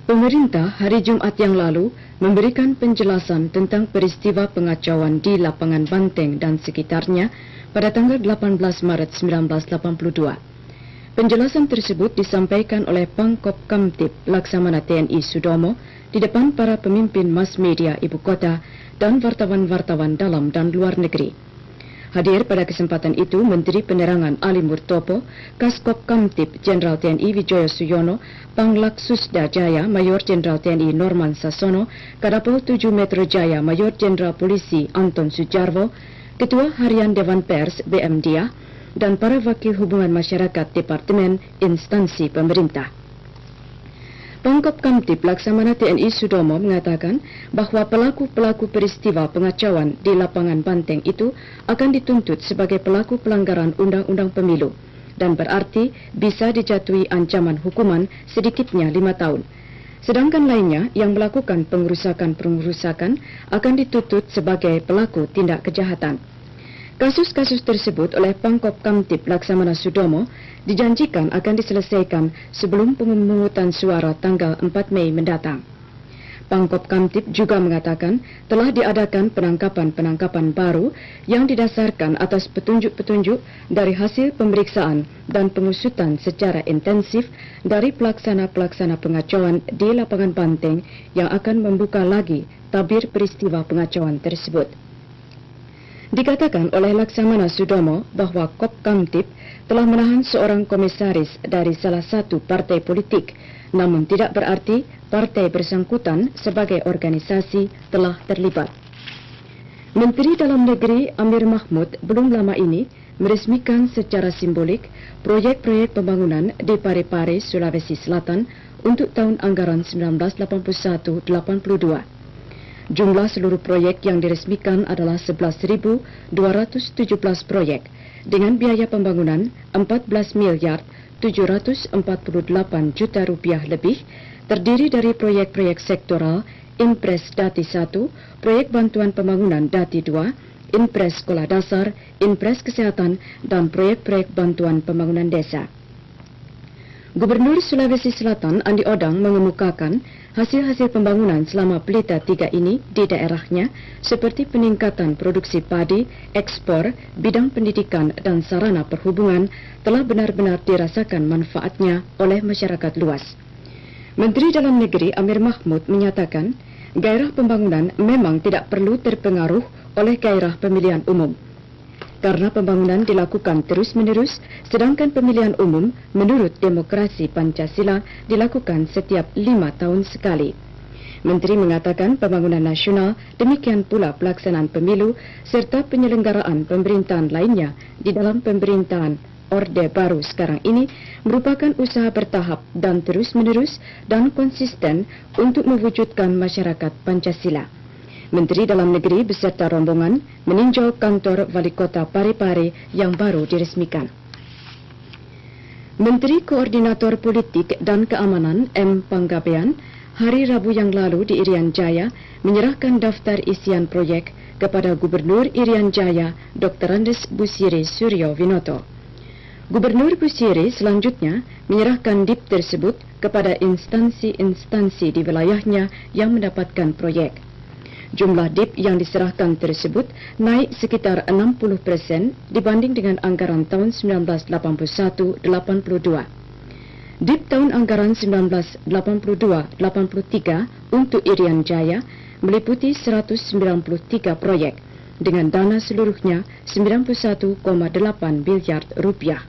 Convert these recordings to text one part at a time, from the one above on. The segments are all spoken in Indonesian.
Pemerintah hari Jumat yang lalu memberikan penjelasan tentang peristiwa pengacauan di lapangan Banteng dan sekitarnya pada tanggal 18 Maret 1982. Penjelasan tersebut disampaikan oleh Pangkop Kamtib Laksamana TNI Sudomo di depan para pemimpin mas media ibu kota dan wartawan-wartawan dalam dan luar negeri. Hadir pada kesempatan itu Menteri Penerangan Ali Murtopo, Kaskop Kamtib Jenderal TNI Wijoyo Suyono, Panglak Susda Jaya Mayor Jenderal TNI Norman Sasono, Kadapol 7 Metro Jaya Mayor Jenderal Polisi Anton Sujarwo, Ketua Harian Dewan Pers BM Diah, dan para wakil hubungan masyarakat Departemen Instansi Pemerintah. Pangkop Kamtib Laksamana TNI Sudomo mengatakan bahwa pelaku-pelaku peristiwa pengacauan di lapangan Banteng itu akan dituntut sebagai pelaku pelanggaran Undang-Undang Pemilu dan berarti bisa dijatuhi ancaman hukuman sedikitnya 5 tahun. Sedangkan lainnya yang melakukan pengerusakan akan dituntut sebagai pelaku tindak kejahatan. Kasus-kasus tersebut oleh Pangkop Kamtib Laksamana Sudomo dijanjikan akan diselesaikan sebelum pemungutan suara tanggal 4 Mei mendatang. Pangkop Kamtib juga mengatakan telah diadakan penangkapan-penangkapan baru yang didasarkan atas petunjuk-petunjuk dari hasil pemeriksaan dan pengusutan secara intensif dari pelaksana-pelaksana pengacauan di lapangan Banteng yang akan membuka lagi tabir peristiwa pengacauan tersebut. Dikatakan oleh Laksamana Sudomo bahwa Kop Kamtib telah menahan seorang komisaris dari salah satu partai politik, namun tidak berarti partai bersangkutan sebagai organisasi telah terlibat. Menteri Dalam Negeri Amir Mahmud belum lama ini meresmikan secara simbolik proyek-proyek pembangunan di Parepare, Sulawesi Selatan untuk tahun anggaran 1981-82. Jumlah seluruh proyek yang diresmikan adalah 11.217 proyek dengan biaya pembangunan 14 miliar 748 juta rupiah lebih, terdiri dari proyek-proyek sektoral, Impres Dati 1, proyek bantuan pembangunan Dati 2, Impres Sekolah Dasar, Impres Kesehatan, dan proyek-proyek bantuan pembangunan desa. Gubernur Sulawesi Selatan Andi Odang mengemukakan hasil-hasil pembangunan selama Pelita 3 ini di daerahnya seperti peningkatan produksi padi, ekspor, bidang pendidikan dan sarana perhubungan telah benar-benar dirasakan manfaatnya oleh masyarakat luas. Menteri Dalam Negeri Amir Mahmud menyatakan gairah pembangunan memang tidak perlu terpengaruh oleh gairah pemilihan umum. Karena pembangunan dilakukan terus-menerus, sedangkan pemilihan umum menurut demokrasi Pancasila dilakukan setiap 5 tahun sekali. Menteri mengatakan pembangunan nasional, demikian pula pelaksanaan pemilu, serta penyelenggaraan pemerintahan lainnya di dalam pemerintahan Orde Baru sekarang ini merupakan usaha bertahap dan terus-menerus dan konsisten untuk mewujudkan masyarakat Pancasila. Menteri Dalam Negeri beserta rombongan meninjau kantor Wali Kota Parepare yang baru diresmikan. Menteri Koordinator Politik dan Keamanan M. Panggabean hari Rabu yang lalu di Irian Jaya menyerahkan daftar isian proyek kepada Gubernur Irian Jaya Dr. Andes Busiri Suryo Winoto. Gubernur Busiri selanjutnya menyerahkan DIP tersebut kepada instansi-instansi di wilayahnya yang mendapatkan proyek. Jumlah DIP yang diserahkan tersebut naik sekitar 60% dibanding dengan anggaran tahun 1981-82. DIP tahun anggaran 1982-83 untuk Irian Jaya meliputi 193 proyek dengan dana seluruhnya 91,8 miliar rupiah.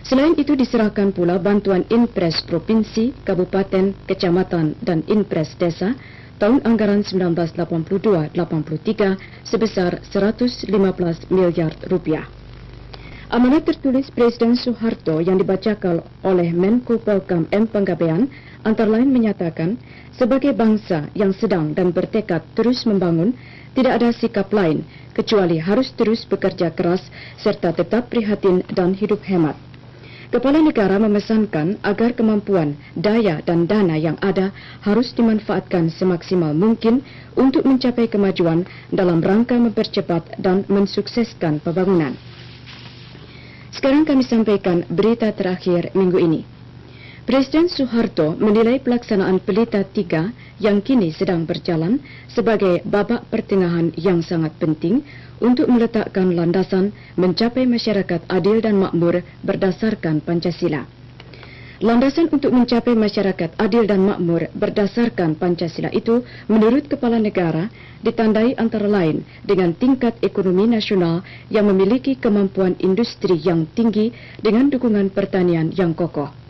Selain itu diserahkan pula bantuan Impres Provinsi, Kabupaten, Kecamatan, dan Impres Desa tahun anggaran 1982-83 sebesar 115 miliar rupiah. Amanat tertulis Presiden Soeharto yang dibacakan oleh Menko Polhukam M. Panggabean antara lain menyatakan, sebagai bangsa yang sedang dan bertekad terus membangun, tidak ada sikap lain kecuali harus terus bekerja keras serta tetap prihatin dan hidup hemat. Kepala negara memesankan agar kemampuan, daya dan dana yang ada harus dimanfaatkan semaksimal mungkin untuk mencapai kemajuan dalam rangka mempercepat dan mensukseskan pembangunan. Sekarang kami sampaikan berita terakhir minggu ini. Presiden Suharto menilai pelaksanaan Pelita 3 yang kini sedang berjalan sebagai babak pertengahan yang sangat penting untuk meletakkan landasan mencapai masyarakat adil dan makmur berdasarkan Pancasila. Landasan untuk mencapai masyarakat adil dan makmur berdasarkan Pancasila itu, menurut Kepala Negara, ditandai antara lain dengan tingkat ekonomi nasional yang memiliki kemampuan industri yang tinggi dengan dukungan pertanian yang kokoh.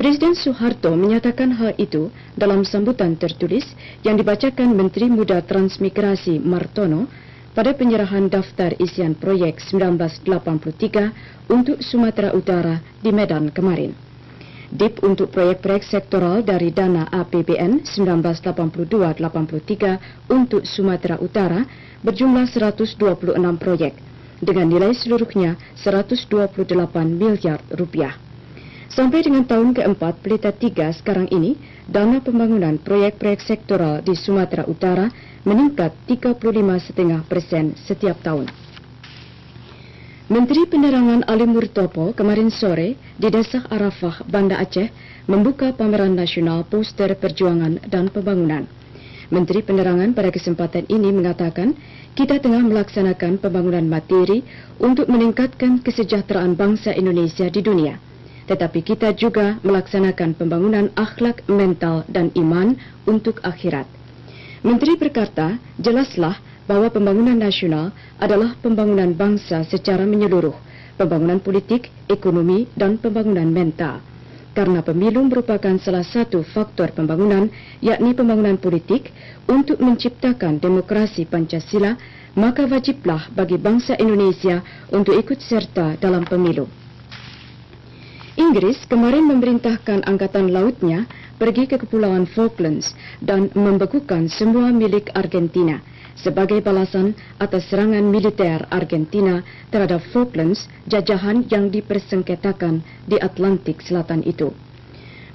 Presiden Suharto menyatakan hal itu dalam sambutan tertulis yang dibacakan Menteri Muda Transmigrasi Martono pada penyerahan daftar isian proyek 1983 untuk Sumatera Utara di Medan kemarin. DIP untuk proyek-proyek sektoral dari dana APBN 1982-83 untuk Sumatera Utara berjumlah 126 proyek dengan nilai seluruhnya 128 miliar rupiah. Sampai dengan tahun keempat Pelita 3 sekarang ini, dana pembangunan proyek-proyek sektoral di Sumatera Utara meningkat 35,5% setiap tahun. Menteri Penerangan Ali Murtopo kemarin sore di Desa Arafah, Banda Aceh membuka pameran nasional poster perjuangan dan pembangunan. Menteri Penerangan pada kesempatan ini mengatakan, kita tengah melaksanakan pembangunan materi untuk meningkatkan kesejahteraan bangsa Indonesia di dunia. Tetapi kita juga melaksanakan pembangunan akhlak, mental dan iman untuk akhirat. Menteri berkata, jelaslah bahwa pembangunan nasional adalah pembangunan bangsa secara menyeluruh, pembangunan politik, ekonomi dan pembangunan mental. Karena pemilu merupakan salah satu faktor pembangunan, yakni pembangunan politik, untuk menciptakan demokrasi Pancasila, maka wajiblah bagi bangsa Indonesia untuk ikut serta dalam pemilu. Inggris kemarin memerintahkan angkatan lautnya pergi ke Kepulauan Falklands dan membekukan semua milik Argentina sebagai balasan atas serangan militer Argentina terhadap Falklands, jajahan yang dipersengketakan di Atlantik Selatan itu.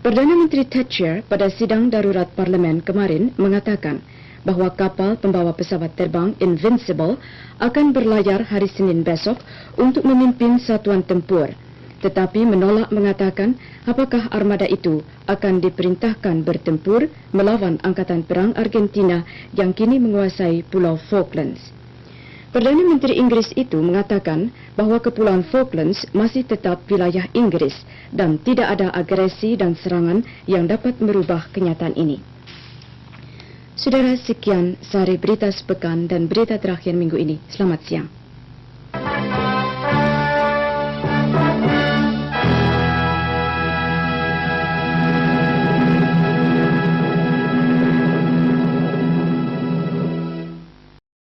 Perdana Menteri Thatcher pada sidang darurat parlemen kemarin mengatakan bahawa kapal pembawa pesawat terbang Invincible akan berlayar hari Senin besok untuk memimpin satuan tempur, tetapi menolak mengatakan apakah armada itu akan diperintahkan bertempur melawan Angkatan Perang Argentina yang kini menguasai Pulau Falklands. Perdana Menteri Inggris itu mengatakan bahawa Kepulauan Falklands masih tetap wilayah Inggris dan tidak ada agresi dan serangan yang dapat merubah kenyataan ini. Saudara, sekian sari berita sepekan dan berita terakhir minggu ini. Selamat siang.